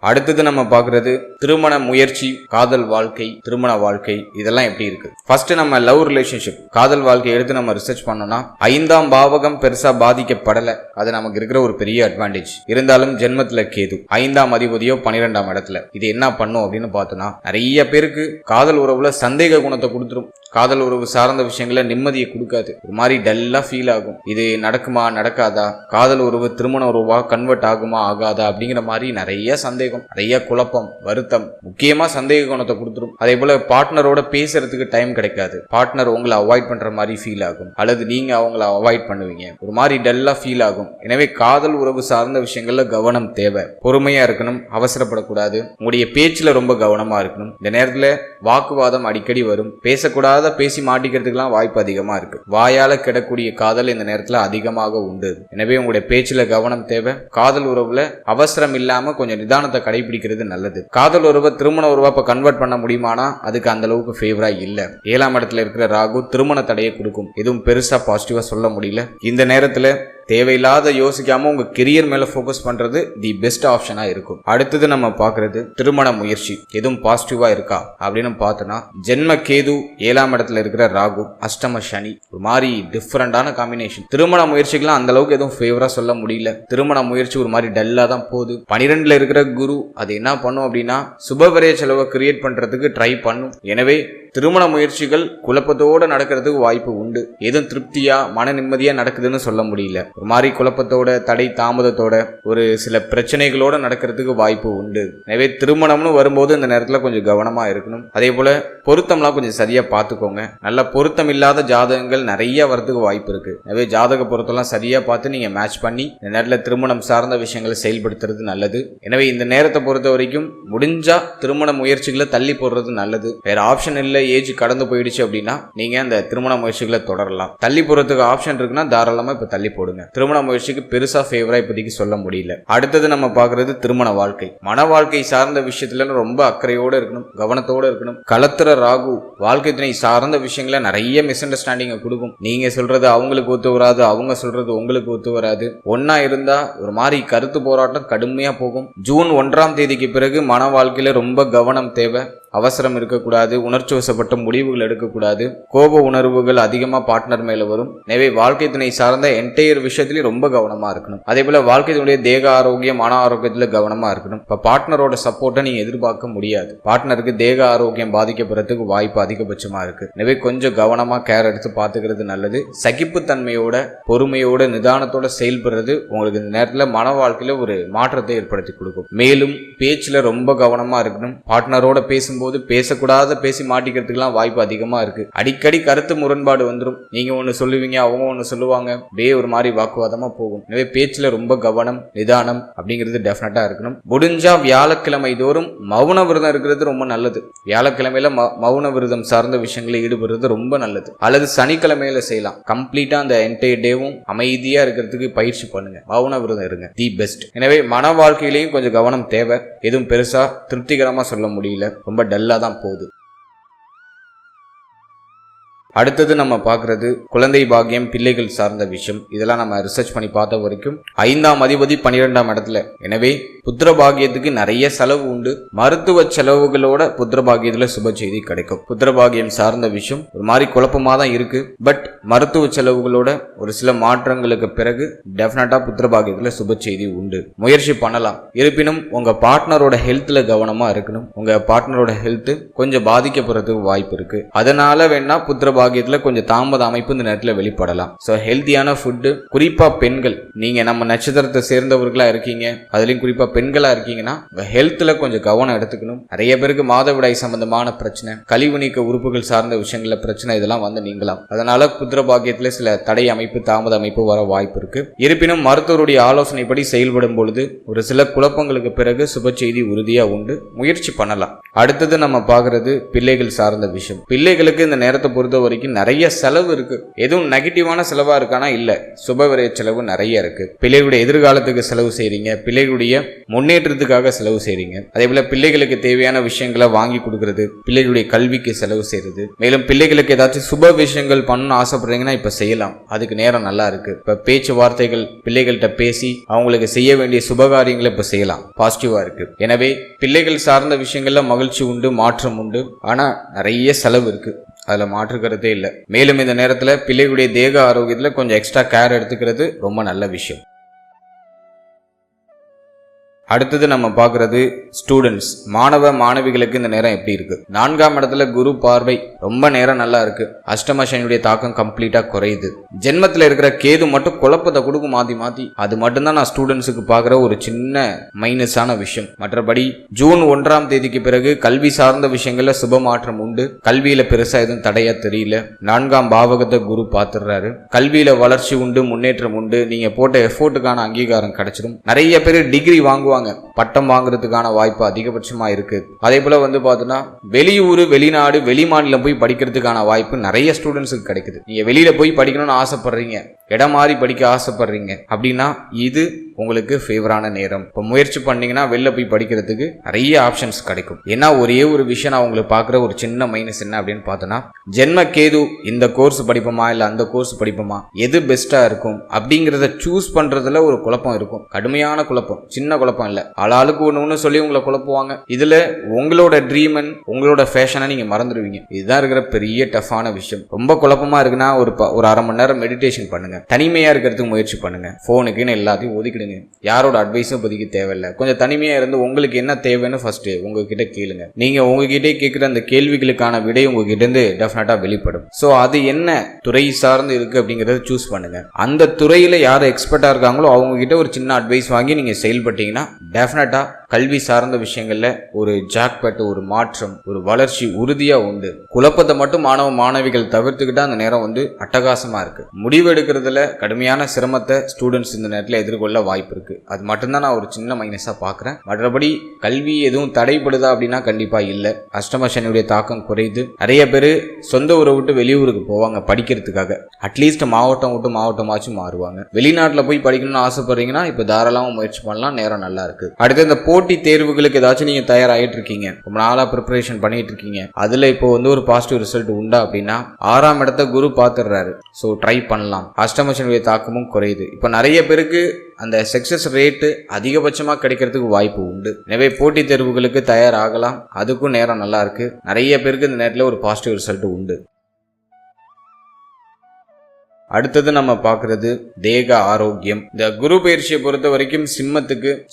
அடுத்தது நம்ம பார்க்கறது திருமண முயற்சி, காதல் வாழ்க்கை, திருமண வாழ்க்கை, இதெல்லாம் எப்படி இருக்கு. ஃபர்ஸ்ட் நம்ம லவ் ரிலேஷன்ஷிப், காதல் வாழ்க்கை எடுத்து நம்ம ரிசர்ச் பண்ணோம்னா 5ஆம் பாவகம் பெருசா பாதிக்கப்படல. அது நமக்கு இருக்கிற ஒரு பெரிய அட்வான்டேஜ். இருந்தாலும் ஜென்மத்துல கேது 5ஆம் அதிபதியோ 12ஆம் இடத்துல, இது என்ன பண்ணும் அப்படின்னு பார்த்தோம்னா, நிறைய பேருக்கு காதல் உறவுல சந்தேக குணத்தை கொடுத்துரும். காதல் உறவு சார்ந்த விஷயங்கள நிம்மதியை கொடுக்காது. ஒரு மாதிரி டல்லா ஃபீல் ஆகும். இது நடக்குமா நடக்காதா, காதல் உறவு திருமண உறவா கன்வெர்ட் ஆகுமா ஆகாதா அப்படிங்கிற மாதிரி நிறைய சந்தேகம், நிறைய குழப்பம், வருத்தம், முக்கியமா சந்தேக குணத்தை கொடுத்துரும். அதே போல பார்ட்னரோட பேசுறதுக்கு டைம் கிடைக்காது. பார்ட்னர் உங்களை அவாய்ட் பண்ற மாதிரி ஃபீல் ஆகும், அல்லது நீங்க அவங்கள அவாய்ட் பண்ணுவீங்க. ஒரு மாதிரி டல்லா ஃபீல் ஆகும். எனவே காதல் உறவு சார்ந்த விஷயங்கள்ல கவனம் தேவை. பொறுமையா இருக்கணும், அவசரப்படக்கூடாது. உங்களுடைய பேச்சுல ரொம்ப கவனமா இருக்கணும். இந்த நேரத்துல வாக்குவாதம் அடிக்கடி வரும். பேசக்கூடாத பேசி மாட்டிக்கிறதுக்கெல்லாம் வாய்ப்பு அதிகமா இருக்கு. வாயால கிடக்கூடிய காதல் இந்த நேரத்துல அதிகமாக உண்டு. எனவே உங்களுடைய பேச்சுல கவனம் தேவை. காதல் உறவுல அவசரம் இல்லாம கொஞ்சம் நிதானத்தை கடைபிடிக்கிறது நல்லது. காதல் உறவை திருமண உறவா இப்ப கன்வெர்ட் பண்ண முடியுமானா அதுக்கு அந்த அளவுக்கு ஃபேவரா இல்ல. 7ஆம் இடத்துல இருக்கிற ராகு திருமண தடையை கொடுக்கும். எதுவும் பெருசா பாசிட்டிவா சொல்ல முடியல. இந்த நேரத்துல தேவையில்லாத யோசிக்காம உங்க கெரியர் மேல போக்கஸ் பண்றது தி பெஸ்ட் ஆப்ஷனா இருக்கும். அடுத்தது நம்ம பாக்குறது திருமண முயற்சி, எதுவும் பாசிட்டிவா இருக்கா அப்படின்னு பார்த்தோம்னா, ஜென்ம கேது 7ஆம் இடத்துல இருக்கிற ராகு, அஷ்டம சனி, ஒரு மாதிரி டிஃபரெண்டான காம்பினேஷன். திருமண முயற்சிக்கெல்லாம் அந்த அளவுக்கு எதுவும் ஃபேவரா சொல்ல முடியல. திருமண முயற்சி ஒரு மாதிரி டல்லா தான் போகுது. 12ல இருக்கிற குரு அது என்ன பண்ணும் அப்படின்னா, சுபவிரய செலவை கிரியேட் பண்றதுக்கு ட்ரை பண்ணும். எனவே திருமண முயற்சிகள் குழப்பத்தோட நடக்கிறதுக்கு வாய்ப்பு உண்டு. எதுவும் திருப்தியா மன நிம்மதியா நடக்குதுன்னு சொல்ல முடியல. ஒரு மாதிரி குழப்பத்தோட, தடை தாமதத்தோட, ஒரு சில பிரச்சனைகளோட நடக்கிறதுக்கு வாய்ப்பு உண்டு. எனவே திருமணம்னு வரும்போது இந்த நேரத்துல கொஞ்சம் கவனமா இருக்கணும். அதே போல பொருத்தம்லாம் கொஞ்சம் சரியா பார்த்துக்கோங்க. நல்ல பொருத்தம் இல்லாத ஜாதகங்கள் நிறைய வரதுக்கு வாய்ப்பு இருக்கு. எனவே ஜாதக பொருத்தம்லாம் சரியா பார்த்து நீங்க மேட்ச் பண்ணி இந்த நேரத்துல திருமணம் சார்ந்த விஷயங்களை செயல்படுத்துறது நல்லது. எனவே இந்த நேரத்தை பொறுத்த வரைக்கும் முடிஞ்சா திருமண முயற்சிகளை தள்ளி போடுறது நல்லது. வேற ஆப்ஷன் இல்லை, ஏஜ் கடந்து போயிடுச்சு அப்படின்னா நீங்க அந்த திருமண முயற்சிகளை தொடரலாம். தள்ளி போறதுக்கு ஆப்ஷன் இருக்குன்னா தாராளமா இப்ப தள்ளி போடுங்க. திருமண முயற்சிக்கு பெருசா ஃபேவரா இப்போதைக்கு சொல்ல முடியல. அடுத்தது நம்ம பாக்குறது திருமண வாழ்க்கை. மன வாழ்க்கை சார்ந்த விஷயத்துல ரொம்ப அக்கறையோட இருக்கணும், கவனத்தோட இருக்கணும். களத்திர ராகு வாழ்க்கை துணை சார்ந்த விஷயங்கள நிறைய மிஸ் அண்டர்ஸ்டாண்டிங் கொடுக்கும். நீங்க சொல்றது அவங்களுக்கு ஒத்து வராது, அவங்க சொல்றது உங்களுக்கு ஒத்து வராது. ஒன்னா இருந்தா ஒரு மாதிரி கருத்து போராட்டம் கடுமையா போகும். ஜூன் 1ஆம் தேதிக்கு பிறகு மன வாழ்க்கையில ரொம்ப கவனம் தேவை. அவசரம் இருக்கக்கூடாது, உணர்ச்சி வசப்பட்ட முடிவுகள் எடுக்கக்கூடாது. கோப உணர்வுகள் அதிகமா பார்ட்னர் மேல வரும். எனவே வாழ்க்கை துணை சார்ந்த என்டையர் விஷயத்திலயும் ரொம்ப கவனமா இருக்கணும். அதே போல வாழ்க்கை துணையுடைய தேக ஆரோக்கியம், மன ஆரோக்கியத்துல கவனமா இருக்கணும். இப்ப பார்ட்னரோட சப்போர்ட்டை நீங்க எதிர்பார்க்க முடியாது. பார்ட்னருக்கு தேக ஆரோக்கியம் பாதிக்கப்படுறதுக்கு வாய்ப்பு அதிகபட்சமா இருக்கு. எனவே கொஞ்சம் கவனமா கேர் எடுத்து பாத்துக்கிறது நல்லது. சகிப்புத்தன்மையோட, பொறுமையோட, நிதானத்தோட செயல்படுறது உங்களுக்கு இந்த நேரத்துல மன வாழ்க்கையில ஒரு மாற்றத்தை ஏற்படுத்தி கொடுக்கும். மேலும் பேச்சுல ரொம்ப கவனமா இருக்கணும். பார்ட்னரோட பேசும்போது பேசும்போது பேசி மாட்டிக்கிறதுக்குலாம் வாய்ப்பு அதிகமா இருக்கு. அடிக்கடி கருத்து முரண்பாடு வந்துடும். நீங்க ஒண்ணு சொல்லுவீங்க, அவங்க ஒண்ணு சொல்லுவாங்க, அப்படியே ஒரு மாதிரி வாக்குவாதமா போகும். எனவே பேச்சுல ரொம்ப கவனம், நிதானம் அப்படிங்கிறது டெஃபினட்டா இருக்கணும். முடிஞ்சா வியாழக்கிழமை தோறும் மௌன விரதம் இருக்கிறது ரொம்ப நல்லது. வியாழக்கிழமையில மௌன விரதம் சார்ந்த விஷயங்களை ஈடுபடுறது ரொம்ப நல்லது. அல்லது சனிக்கிழமையில செய்யலாம். கம்ப்ளீட்டா அந்த என்டையர் டேவும் அமைதியா இருக்கிறதுக்கு பயிற்சி பண்ணுங்க. மௌன விரதம் இருங்க, தி பெஸ்ட். எனவே மன வாழ்க்கையிலையும் கொஞ்சம் கவனம் தேவை. எதுவும் பெருசா திருப்திகரமா சொல்ல முடியல, ரொம்ப டல்லா தான் போகுது. அடுத்தது நம்ம பார்க்கறது குழந்தை பாக்கியம், பிள்ளைகள் சார்ந்த விஷயம். இதெல்லாம் நம்ம ரிசர்ச் பண்ணி பார்த்த வரைக்கும் 5ஆம் அதிபதி 12ஆம் இடத்துல. எனவே புத்திர பாகியத்துக்கு நிறைய செலவு உண்டு. மருத்துவ செலவுகளோட புத்திர பாகியத்துல சுப செய்தி கிடைக்கும். புத்திர பாகியம் சார்ந்த விஷயம் ஒரு மாதிரி குழப்பமா தான் இருக்கு. பட் மருத்துவ செலவுகளோட ஒரு சில மாற்றங்களுக்கு பிறகு டெஃபினட்டா புத்திர பாகியத்துல சுப செய்தி உண்டு. முயற்சி பண்ணலாம். இருப்பினும் உங்க பார்ட்னரோட ஹெல்த்ல கவனமா இருக்கணும். உங்க பார்ட்னரோட ஹெல்த் கொஞ்சம் பாதிக்கப்படுறதுக்கு வாய்ப்பு இருக்கு. அதனால வேணா புத்திர பாகியத்துல கொஞ்சம் தாமத அமைப்பு இந்த நேரத்துல வெளிப்படலாம். சோ ஹெல்த்தியான ஃபுட்டு, குறிப்பா பெண்கள், நீங்க நம்ம நட்சத்திரத்தை சேர்ந்தவர்களா இருக்கீங்க, அதுலயும் குறிப்பா பெண்களா இருக்கீங்கன்னா ஹெல்த்ல கொஞ்சம் கவனம் எடுத்துக்கணும். நிறைய பேருக்கு மாதவிடாய் சம்பந்தமான பிரச்சனை, கழிவு நீக்க உறுப்புகள் சார்ந்த விஷயங்கள்ல பிரச்சனை, இதெல்லாம் வந்து நீங்களாம். அதனால புத்திர பாக்கியத்துல சில தடை அமைப்பு, தாமத அமைப்பு வர வாய்ப்பு இருக்கு. இருப்பினும் மருத்துவருடைய ஆலோசனைப்படி செயல்படும் பொழுது ஒரு சில குழப்பங்களுக்கு பிறகு சுப செய்தி உறுதியா உண்டு. முயற்சி பண்ணலாம். அடுத்தது நம்ம பார்க்கறது பிள்ளைகள் சார்ந்த விஷயம். பிள்ளைகளுக்கு இந்த நேரத்தை பொறுத்த வரைக்கும் நிறைய செலவு இருக்கு. எதுவும் நெகட்டிவான செலவா இருக்கானா இல்ல, சுபவிரய செலவு நிறைய இருக்கு. பிள்ளைகளுடைய எதிர்காலத்துக்கு செலவு செய்றீங்க, பிள்ளைகளுடைய முன்னேற்றத்துக்காக செலவு செய்றீங்க. அதே போல பிள்ளைகளுக்கு தேவையான விஷயங்களை வாங்கி கொடுக்கறது, பிள்ளைகளுடைய கல்விக்கு செலவு செய்யறது, மேலும் பிள்ளைகளுக்கு ஏதாச்சும் சுப விஷயங்கள் பண்ணணும்னு ஆசைப்படுறீங்கன்னா இப்ப செய்யலாம். அதுக்கு நேரம் நல்லா இருக்கு. இப்ப பேச்சுவார்த்தைகள் பிள்ளைகள்கிட்ட பேசி அவங்களுக்கு செய்ய வேண்டிய சுபகாரியங்களை இப்ப செய்யலாம். பாசிட்டிவா இருக்கு. எனவே பிள்ளைகள் சார்ந்த விஷயங்கள்ல மகிழ்ச்சி உண்டு, மாற்றம் உண்டு. ஆனா நிறைய செலவு இருக்கு, அதுல மாற்றுக்கிறதே இல்லை. மேலும் இந்த நேரத்துல பிள்ளைகளுடைய தேக ஆரோக்கியத்துல கொஞ்சம் எக்ஸ்ட்ரா கேர் எடுத்துக்கிறது ரொம்ப நல்ல விஷயம். அடுத்தது நம்ம பார்க்கறது ஸ்டூடெண்ட்ஸ், மாணவ மாணவிகளுக்கு இந்த நேரம் எப்படி இருக்கு. 4ஆம் இடத்துல குரு பார்வை ரொம்ப நேரம் நல்லா இருக்கு. அஷ்டம சனியுடைய தாக்கம் கம்ப்ளீட்டா குறையுது. ஜென்மத்துல இருக்கிற கேது மட்டும் குழப்பத்தை கொடுக்கும் மாத்தி. அது மட்டும்தான் நான் ஸ்டூடெண்ட்ஸுக்கு பார்க்குற ஒரு சின்ன மைனஸான விஷயம். மற்றபடி ஜூன் 1ஆம் தேதிக்கு பிறகு கல்வி சார்ந்த விஷயங்கள்ல சுப மாற்றம் உண்டு. கல்வியில பெருசா எதுவும் தடையா தெரியல. 4ஆம் பாவகத்தை குரு பார்த்துடுறாரு. கல்வியில வளர்ச்சி உண்டு, முன்னேற்றம் உண்டு. நீங்க போட்ட எஃபோர்ட்டுக்கான அங்கீகாரம் கிடைச்சிடும். நிறைய பேர் டிகிரி வாங்குவாங்க, பட்டம் வாங்குறதுக்கான வாய்ப்பு அதிகபட்சமா இருக்கு. அதே போல வந்து பார்த்தோன்னா வெளியூர், வெளிநாடு, வெளி மாநிலம் போய் படிக்கிறதுக்கான வாய்ப்பு நிறைய ஸ்டூடெண்ட்ஸுக்கு கிடைக்குது. நீங்க வெளியில போய் படிக்கணும்னு ஆசைப்படுறீங்க, இடம் மாறி படிக்க ஆசைப்படுறீங்க அப்படின்னா இது உங்களுக்கு ஃபேவரான நேரம். இப்போ முயற்சி பண்ணீங்கன்னா வெளில போய் படிக்கிறதுக்கு நிறைய ஆப்ஷன்ஸ் கிடைக்கும். ஏன்னா ஒரே ஒரு விஷயம் நான் உங்களுக்கு பார்க்குற ஒரு சின்ன மைனஸ் என்ன அப்படின்னு பார்த்தோன்னா, ஜென்ம கேது இந்த கோர்ஸ் படிப்போமா இல்லை அந்த கோர்ஸ் படிப்போமா, எது பெஸ்டா இருக்கும் அப்படிங்கிறத சூஸ் பண்றதுல ஒரு குழப்பம் இருக்கும். கடுமையான குழப்பம், சின்ன குழப்பம் இல்லை. ஆளாளுக்கு ஒன்று சொல்லி உங்களை குழப்புவாங்க. இதுல உங்களோட ட்ரீமன், உங்களோட ஃபேஷனை நீங்க மறந்துடுவீங்க. இதுதான் இருக்கிற பெரிய டஃப்பான விஷயம். ரொம்ப குழப்பமா இருக்குன்னா ஒரு அரை மணி நேரம் மெடிடேஷன் பண்ணுங்க. தனிமையா இருக்கிறதுக்கு முயற்சி பண்ணுங்க. போனுக்குன்னு எல்லாத்தையும் ஒதுக்கிடுங்க. யாரோட அட்வைஸும் இப்போதைக்கு தேவையில்லை. கொஞ்சம் தனிமையா இருந்து உங்களுக்கு என்ன தேவைன்னு ஃபர்ஸ்ட் உங்ககிட்ட கேளுங்க. நீங்க உங்ககிட்ட கேட்கிற அந்த கேள்விகளுக்கான விடை உங்ககிட்ட இருந்து டெஃபினட்டா வெளிப்படும். சோ அது என்ன துறை சார்ந்து இருக்கு அப்படிங்கறத சூஸ் பண்ணுங்க. அந்த துறையில யார் எக்ஸ்பர்ட்டா இருக்காங்களோ அவங்க கிட்ட ஒரு சின்ன அட்வைஸ் வாங்கி நீங்க செயல்பட்டீங்கன்னா டெஃபினட்டா கல்வி சார்ந்த விஷயங்கள்ல ஒரு ஜாக்பேட், ஒரு மாற்றம், ஒரு வளர்ச்சி உறுதியா உண்டு. குழப்பத்தை மட்டும் மாணவ மாணவிகள் தவிர்த்துக்கிட்டா அந்த நேரம் வந்து அட்டகாசமா இருக்கு. முடிவு எடுக்கிறதுல கடுமையான சிரமத்தை ஸ்டூடெண்ட்ஸ் இந்த நேரத்தில் எதிர்கொள்ள வாய்ப்பு இருக்கு. அது மட்டும்தான் நான் ஒரு சின்ன மைனஸா பாக்குறேன். மற்றபடி கல்வி எதுவும் தடைப்படுதா அப்படின்னா கண்டிப்பா இல்லை. அஷ்டம சனியுடைய தாக்கம் குறையுது. நிறைய பேர் சொந்த ஊரை விட்டு வெளியூருக்கு போவாங்க படிக்கிறதுக்காக. அட்லீஸ்ட் மாவட்டம் விட்டு மாவட்டமாச்சும் மாறுவாங்க. வெளிநாட்டுல போய் படிக்கணும்னு ஆசைப்படுறீங்கன்னா இப்ப தாராளமா முயற்சி பண்ணலாம். நேரம் நல்லா இருக்கு. அடுத்து இந்த போட்டி தேர்வுகளுக்கு ஏதாச்சும் நீங்க தயாராகிட்டு இருக்கீங்க, ரொம்ப நாளா ப்ரிப்பரேஷன் பண்ணிட்டு இருக்கீங்க, அதுல இப்போ வந்து ஒரு பாசிட்டிவ் ரிசல்ட் உண்டா அப்படின்னா 6ஆம் இடத்தை குரு பார்த்துடுறாரு. ஸோ ட்ரை பண்ணலாம். அஷ்டம சனியுடைய தாக்கமும் குறையுது. இப்போ நிறைய பேருக்கு அந்த சக்சஸ் ரேட்டு அதிகபட்சமா கிடைக்கிறதுக்கு வாய்ப்பு உண்டு. எனவே போட்டி தேர்வுகளுக்கு தயாராகலாம். அதுக்கும் நேரம் நல்லா இருக்கு. நிறைய பேருக்கு இந்த நேரத்தில் ஒரு பாசிட்டிவ் ரிசல்ட் உண்டு. அடுத்தது நம்ம பார்க்கறது தேக ஆரோக்கியம். இந்த குரு பயிற்சியை பொறுத்த வரைக்கும்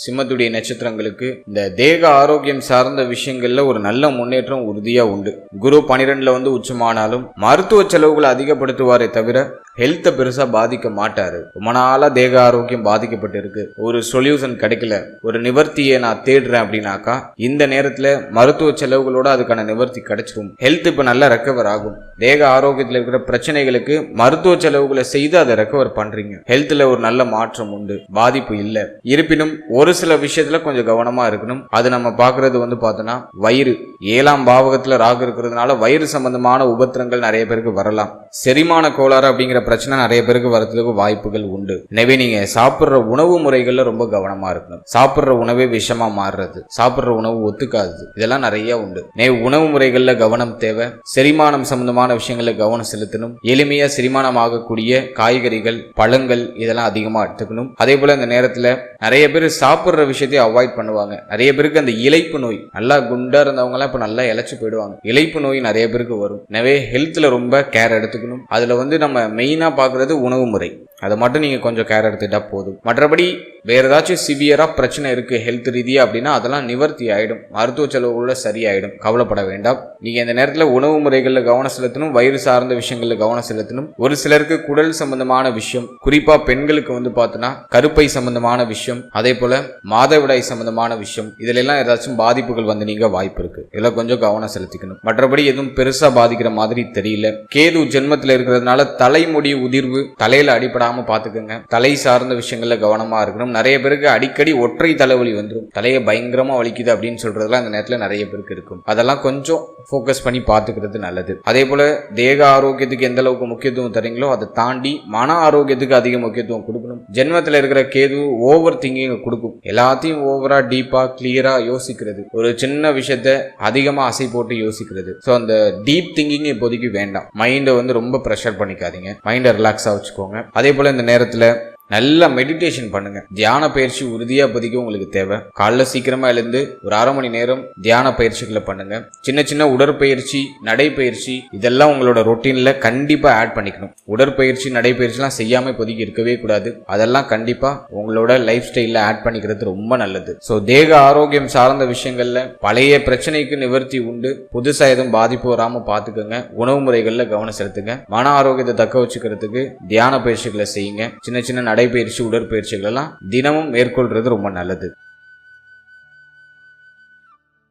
சிம்மத்துடைய நட்சத்திரங்களுக்கு இந்த தேக ஆரோக்கியம் சார்ந்த விஷயங்கள்ல ஒரு நல்ல முன்னேற்றம் உறுதியா உண்டு. குரு 12ல வந்து உச்சமானாலும் மருத்துவ செலவுகளை அதிகப்படுத்துவாரே தவிர ஹெல்த்தை பெருசா பாதிக்க மாட்டாரு. ரொம்ப நாளா தேக ஆரோக்கியம் பாதிக்கப்பட்டு இருக்கு, ஒரு சொல்யூஷன் கிடைக்கல, ஒரு நிவர்த்தியை நான் தேடுறேன் அப்படின்னாக்கா இந்த நேரத்துல மருத்துவ செலவுகளோட அதுக்கான நிவர்த்தி கிடைச்சிடும். ஹெல்த் இப்ப நல்லா ரெக்கவர் ஆகும். தேக ஆரோக்கியத்தில் இருக்கிற பிரச்சனைகளுக்கு மருத்துவ செலவுகளை செய்து அதை ரெக்கவர் பண்றீங்க. ஹெல்த்ல ஒரு நல்ல மாற்றம் உண்டு, பாதிப்பு இல்ல. இருப்பினும் ஒரு சில விஷயத்துல கொஞ்சம் கவனமா இருக்கணும். அது நம்ம பாக்குறது பார்த்தோம்னா வயிறு 7ஆம் பாவகத்துல ராகு இருக்கிறதுனால வயிறு சம்பந்தமான உபத்திரங்கள் நிறைய பேருக்கு வரலாம். செரிமான கோளாறு அப்படிங்கிற பிரச்சனை நிறைய பேருக்கு வரதுக்கு வாய்ப்புகள் உண்டு. எனவே நீங்க சாப்பிடுற உணவு முறைகள்ல ரொம்ப கவனமா இருக்கணும். சாப்பிடுற உணவே விஷமா மாறுறது, சாப்பிடுற உணவு ஒத்துக்காது, இதெல்லாம் நிறைய உண்டு. உணவு முறைகள்ல கவனம் தேவை. செரிமானம் சம்பந்தமான விஷயங்கள்ல கவனம் செலுத்தணும். எளிமையா செரிமானம் ஆகக்கூடிய காய்கறிகள், பழங்கள் இதெல்லாம் அதிகமா எடுத்துக்கணும். அதே போல இந்த நேரத்துல நிறைய பேர் சாப்பிடுற விஷயத்தை அவாய்ட் பண்ணுவாங்க. நிறைய பேருக்கு அந்த இளைப்பு நோய், நல்லா குண்டா இருந்தவங்க எல்லாம் இப்ப நல்லா இழைச்சு போயிடுவாங்க. இளைப்பு நோய் நிறைய பேருக்கு வரும். எனவே ஹெல்த்ல ரொம்ப கேர் எடுத்துக்கணும். அதுல நம்ம மெயினா பாக்குறது உணவு முறை, அதை மட்டும் நீங்க கொஞ்சம் கேர் எடுத்துட்டா போதும். மற்றபடி வேற ஏதாச்சும் சிவியரா பிரச்சனை இருக்கு ஹெல்த் ரீதியா அப்படின்னா அதெல்லாம் நிவர்த்தி ஆயிடும், மருத்துவ செலவுகளோட சரியாயிடும், கவலைப்பட வேண்டாம். நீங்க இந்த நேரத்துல உணவு முறைகள்ல கவனம் செலுத்தணும், வயிறு சார்ந்த விஷயங்கள்ல கவனம் செலுத்தணும். ஒரு சிலருக்கு குடல் சம்பந்தமான விஷயம், குறிப்பா பெண்களுக்கு பார்த்தோன்னா கருப்பை சம்பந்தமான விஷயம், அதே போல மாதவிடாய் சம்பந்தமான விஷயம், இதுல எல்லாம் ஏதாச்சும் பாதிப்புகள் நீங்க வாய்ப்பு இருக்கு. இதெல்லாம் கொஞ்சம் கவனம் செலுத்திக்கணும். மற்றபடி எதுவும் பெருசா பாதிக்கிற மாதிரி தெரியல. கேது ஜென்மத்துல இருக்கிறதுனால தலைமுடி உதிர்வு, தலையில அடிப்படாம பாத்துக்கோங்க. தலை சார்ந்த விஷயங்கள்ல கவனமா இருக்கணும். நிறைய பேருக்கு அடிக்கடி ஒற்றை தலைவலி வந்துடும், தலையை பயங்கரமா வலிக்குது அப்படின்னு சொல்றதுலாம் இந்த நேரத்துல நிறைய பேருக்கு இருக்கும். அதெல்லாம் கொஞ்சம் ஃபோக்கஸ் பண்ணி பார்த்துக்கிறது நல்லது. அதே போல தேக ஆரோக்கியத்துக்கு எந்த அளவுக்கு முக்கியத்துவம் தரீங்களோ அதை தாண்டி மன ஆரோக்கியத்துக்கு அதிக முக்கியத்துவம் கொடுக்கணும். ஜென்மத்தில் இருக்கிற கேது ஓவர் திங்கிங் கொடுக்கும். எல்லாத்தையும் ஓவரா டீப்பா கிளியரா யோசிக்கிறது, ஒரு சின்ன விஷயத்த அதிகமா அசை போட்டு யோசிக்கிறது. ஸோ அந்த டீப் திங்கிங் இப்போதைக்கு வேண்டாம். மைண்டை ரொம்ப ப்ரெஷர் பண்ணிக்காதீங்க, மைண்டை ரிலாக்ஸா வச்சுக்கோங்க. அதே போல இந்த நேரத்துல நல்லா மெடிடேஷன் பண்ணுங்க. தியான பயிற்சி உறுதியா இப்போதைக்கு உங்களுக்கு தேவை. காலைல சீக்கிரமா எழுந்து ஒரு 1/2 மணி நேரம் தியான பயிற்சிகளை பண்ணுங்க. சின்ன சின்ன உடற்பயிற்சி, நடைப்பயிற்சி இதெல்லாம் உங்களோட ரொட்டீன்ல கண்டிப்பா ஆட் பண்ணிக்கணும். உடற்பயிற்சி, நடைப்பயிற்சிலாம் செய்யாம இப்போதைக்கு இருக்கவே கூடாது. அதெல்லாம் கண்டிப்பா உங்களோட லைஃப் ஸ்டைல்ல ஆட் பண்ணிக்கிறது ரொம்ப நல்லது. ஸோ தேக ஆரோக்கியம் சார்ந்த விஷயங்கள்ல பழைய பிரச்சனைக்கு நிவர்த்தி உண்டு. புதுசா எதுவும் பாதிப்பு வராம பாத்துக்கோங்க. உணவு முறைகள்ல கவனம் செலுத்துங்க. மன ஆரோக்கியத்தை தக்க வச்சுக்கிறதுக்கு தியான பயிற்சிகளை செய்யுங்க. சின்ன சின்ன நடைபயிற்சி, உடற்பயிற்சிகள் எல்லாம் தினமும் மேற்கொள்றது ரொம்ப நல்லது.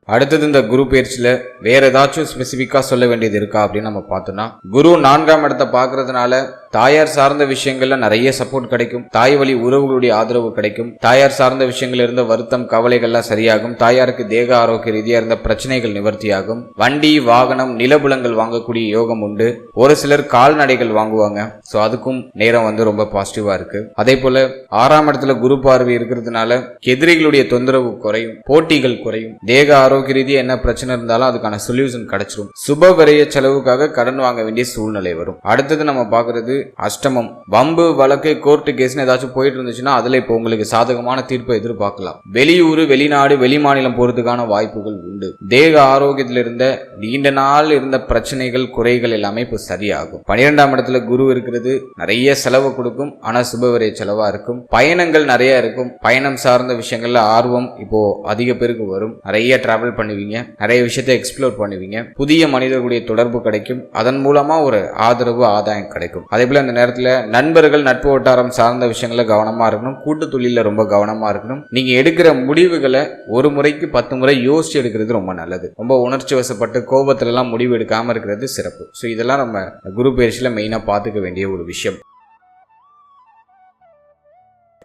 அடுத்தது இந்த குரு பயிற்சியில வேற ஏதாச்சும் ஸ்பெசிபிக்கா சொல்ல வேண்டியது இருக்கா அப்படின்னு நம்ம பார்த்தோம்னா, குரு 4ஆம் இடத்தை பார்க்கறதுனால தாயார் சார்ந்த விஷயங்கள்ல நிறைய சப்போர்ட் கிடைக்கும். தாய் வழி உறவுகளுடைய ஆதரவு கிடைக்கும். தாயார் சார்ந்த விஷயங்கள் இருந்த வருத்தம், கவலைகள்லாம் சரியாகும். தாயாருக்கு தேக ஆரோக்கிய ரீதியா இருந்த பிரச்சனைகள் நிவர்த்தியாகும். வண்டி, வாகனம், நிலபுலங்கள் வாங்கக்கூடிய யோகம் உண்டு. ஒரு சிலர் கால்நடைகள் வாங்குவாங்க. ஸோ அதுக்கும் நேரம் ரொம்ப பாசிட்டிவா இருக்கு. அதே போல 6ஆம் இடத்துல குரு பார்வை இருக்கிறதுனால எதிரிகளுடைய தொந்தரவு குறையும், போட்டிகள் குறையும். தேக ஆரோக்கிய ரீதியா என்ன பிரச்சனை இருந்தாலும் அதுக்கான சொல்யூஷன் கிடைச்சிடும். சுப விரைய செலவுக்காக கடன் வாங்க வேண்டிய சூழ்நிலை வரும். அடுத்தது நம்ம பார்க்கறது அஷ்டமம். வம்பு, வழக்கு, கோர்ட்டு கேஸ்னு ஏதாச்சும் போயிட்டு இருந்துச்சுன்னா அதுல இப்போ உங்களுக்கு சாதகமான தீர்ப்பை எதிர்பார்க்கலாம். வெளியூர், வெளிநாடு, வெளி மாநிலம் போறதுக்கான வாய்ப்புகள் உண்டு. தேக ஆரோக்கியத்தில் இருந்த நீண்ட நாள் இருந்த பிரச்சனைகள், குறைகள் எல்லாமே இப்போ சரியாகும். 12ஆம் இடத்துல குரு இருக்கிறது நிறைய செலவு கொடுக்கும். ஆனா சுபவிரைய செலவா இருக்கும். பயணங்கள் நிறைய இருக்கும். பயணம் சார்ந்த விஷயங்கள்ல ஆர்வம் இப்போ அதிக பேருக்கு வரும். நிறைய டிராவல் பண்ணுவீங்க, நிறைய விஷயத்தை எக்ஸ்ப்ளோர் பண்ணுவீங்க. புதிய மனிதர்களுடைய தொடர்பு கிடைக்கும். அதன் மூலமா ஒரு ஆதரவு, ஆதாயம் கிடைக்கும். அதே போல இந்த நேரத்துல நண்பர்கள், நட்பு வட்டாரம் சார்ந்த விஷயங்கள கவனமா இருக்கணும். கூட்டு தொழில ரொம்ப கவனமா இருக்கணும். நீங்க எடுக்கிற முடிவுகளை ஒரு முறைக்கு 10 முறை யோசிச்சு எடுக்கிறது ரொம்ப நல்லது. ரொம்ப உணர்ச்சி வசப்பட்டு கோபத்துல எல்லாம் முடிவு எடுக்காம இருக்கிறது சிறப்பு. ஸோ இதெல்லாம் நம்ம குரு பயிற்சியில மெயினா பார்த்துக்க வேண்டிய ஒரு விஷயம்.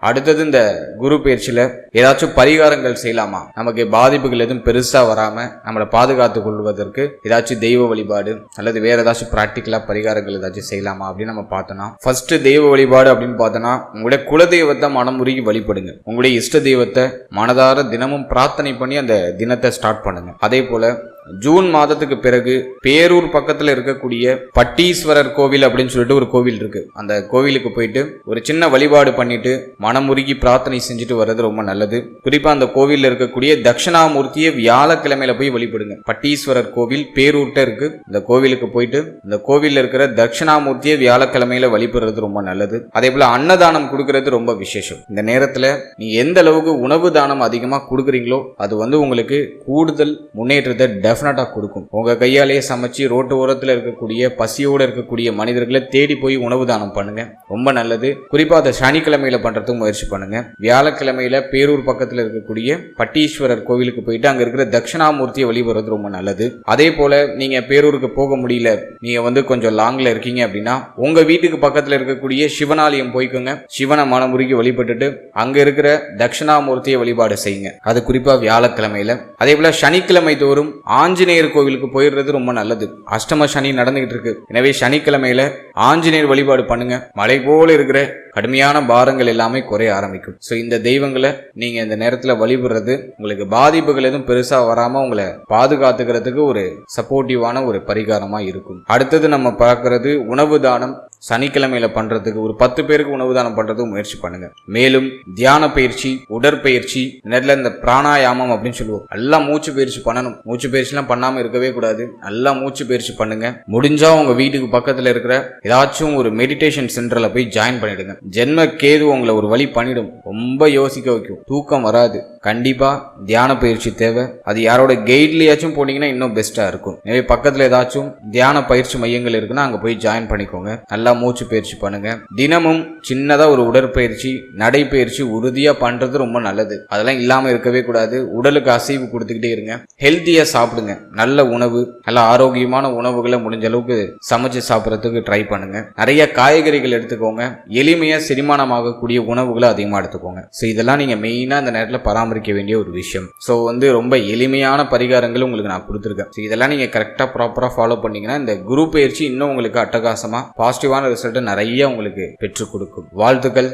அடுத்தது இந்த குரு பயிற்சியில ஏதாச்சும் பரிகாரங்கள் செய்யலாமா, நமக்கு பாதிப்புகள் எதுவும் பெருசா வராம நம்மளை பாதுகாத்துக் கொள்வதற்கு ஏதாச்சும் தெய்வ வழிபாடு அல்லது வேற ஏதாச்சும் பிராக்டிக்கலா பரிகாரங்கள் ஏதாச்சும் செய்யலாமா அப்படின்னு நம்ம பார்த்தோம்னா, ஃபர்ஸ்ட் தெய்வ வழிபாடு அப்படின்னு பார்த்தோம்னா உங்களுடைய குலதெய்வத்தை மனமுருகி வழிபடுங்க. உங்களுடைய இஷ்ட தெய்வத்தை மனதார தினமும் பிரார்த்தனை பண்ணி அந்த தினத்தை ஸ்டார்ட் பண்ணுங்க. அதே போல ஜூன் மாதத்துக்கு பிறகு பேரூர் பக்கத்துல இருக்கக்கூடிய பட்டீஸ்வரர் கோவில் அப்படின்னு சொல்லிட்டு ஒரு கோவில் இருக்கு. அந்த கோவிலுக்கு போயிட்டு ஒரு சின்ன வழிபாடு பண்ணிட்டு மனமுருகி பிரார்த்தனை செஞ்சுட்டு வர்றது ரொம்ப நல்லது. குறிப்பா அந்த கோவில்ல இருக்கக்கூடிய தட்சிணாமூர்த்தியை வியாழக்கிழமையில போய் வழிபடுங்க. பட்டீஸ்வரர் கோவில் பேரூர்ட்ட இருக்கு. இந்த கோவிலுக்கு போயிட்டு இந்த கோவில்ல இருக்கிற தட்சிணாமூர்த்தியை வியாழக்கிழமையில வழிபடுறது ரொம்ப நல்லது. அதே போல அன்னதானம் கொடுக்கறது ரொம்ப விசேஷம். இந்த நேரத்துல நீ எந்த அளவுக்கு உணவு தானம் அதிகமா கொடுக்குறீங்களோ அது உங்களுக்கு கூடுதல் முன்னேற்றத்தை டெஃபினட்டா கொடுக்கும். உங்க கையாலேயே சமைச்சு ரோட்டு ஓரத்துல இருக்கக்கூடிய பசியோட இருக்கக்கூடிய மனிதர்களை தேடி போய் உணவு தானம் பண்ணுங்க, ரொம்ப நல்லது. குறிப்பா அதை சனிக்கிழமையில பண்றதுக்கு முயற்சி பண்ணுங்க. வியாழக்கிழமையில பேரூர் பக்கத்துல இருக்கக்கூடிய பட்டீஸ்வரர் கோவிலுக்கு போயிட்டு அங்க இருக்கிற தட்சிணாமூர்த்தியை வழிபடுறது ரொம்ப நல்லது. அதே போல நீங்க பேரூருக்கு போக முடியல, நீங்க கொஞ்சம் லாங்ல இருக்கீங்க அப்படின்னா உங்க வீட்டுக்கு பக்கத்துல இருக்கக்கூடிய சிவனாலயம் போய்க்குங்க. சிவனை மனமுருகி வழிபட்டுட்டு அங்க இருக்கிற தட்சிணாமூர்த்தியை வழிபாடு செய்யுங்க. அது குறிப்பா வியாழக்கிழமையில. அதே போல சனிக்கிழமை தோறும் ஆஞ்சநேயர் கோவிலுக்கு போயிடுறது ரொம்ப நல்லது. அஷ்டம சனி நடந்துகிட்டு இருக்கு. எனவே சனிக்கிழமையில ஆஞ்சநேயர் வழிபாடு பண்ணுங்க. மலை போல இருக்கிற கடுமையான பாரங்கள் எல்லாமே குறைய ஆரம்பிக்கும். ஸோ இந்த தெய்வங்களை நீங்க இந்த நேரத்துல வழிபடுறது உங்களுக்கு பாதிப்புகள் எதுவும் பெருசா வராம உங்களை பாதுகாத்துக்கிறதுக்கு ஒரு சப்போர்ட்டிவான ஒரு பரிகாரமா இருக்கும். அடுத்தது நம்ம பார்க்கறது உணவு தானம். சனிக்கிழமையில பண்றதுக்கு ஒரு 10 பேருக்கு உணவு தானம் பண்றதுக்கு முயற்சி பண்ணுங்க. மேலும் தியான பயிற்சி, உடற்பயிற்சி, நேரில் இந்த பிராணாயாமம் அப்படின்னு சொல்லுவோம், நல்லா மூச்சு பயிற்சி பண்ணணும். மூச்சு பயிற்சி எல்லாம் பண்ணாம இருக்கவே கூடாது. நல்லா மூச்சு பயிற்சி பண்ணுங்க. முடிஞ்சா உங்க வீட்டுக்கு பக்கத்துல இருக்கிற ஏதாச்சும் ஒரு மெடிடேஷன் சென்டர்ல போய் ஜாயின் பண்ணிடுங்க. ஜென்ம கேது உங்களை ஒரு வழி பண்ணிடும், ரொம்ப யோசிக்க வைக்கும், தூக்கம் வராது. கண்டிப்பா தியான பயிற்சி தேவை. அது யாரோட கைட்லயாச்சும் போனீங்கன்னா இன்னும் பெஸ்டா இருக்கும். எனவே பக்கத்துல ஏதாச்சும் தியான பயிற்சி மையங்கள் இருக்குன்னா அங்க போய் ஜாயின் பண்ணிக்கோங்க. நல்லா மூச்சு பயிற்சி பண்ணுங்க. தினமும் சின்னதா ஒரு உடற்பயிற்சி, நடைப்பயிற்சி உறுதியா பண்றது ரொம்ப நல்லது. அதெல்லாம் இல்லாம இருக்கவே கூடாது. உடலுக்கு அசைவு கொடுத்துக்கிட்டே இருங்க. ஹெல்த்தியா சாப்பிடுங்க. நல்ல உணவு, நல்ல ஆரோக்கியமான உணவுகளை முடிஞ்ச அளவுக்கு சமைச்சு சாப்பிடறதுக்கு ட்ரை பண்ணுங்க. நிறைய காய்கறிகள் எடுத்துக்கோங்க. எளிமையா செரிமானமாகக்கூடிய உணவுகளை அதிகமா எடுத்துக்கோங்க. ஸோ இதெல்லாம் நீங்க மெயினா இந்த நேரத்தில் பராமரிக்க வேண்டிய ஒரு விஷயம். ஸோ ரொம்ப எளிமையான பரிகாரங்கள் உங்களுக்கு நான் கொடுத்துருக்கேன். ஸோ இதெல்லாம் நீங்க கரெக்டா ப்ராப்பரா ஃபாலோ பண்ணீங்கன்னா இந்த குரு பயிற்சி இன்னும் உங்களுக்கு அட்டகாசமா பாசிட்டிவான ரிசல்ட் நிறைய உங்களுக்கு பெற்றுக் கொடுக்கும். வாழ்த்துக்கள்.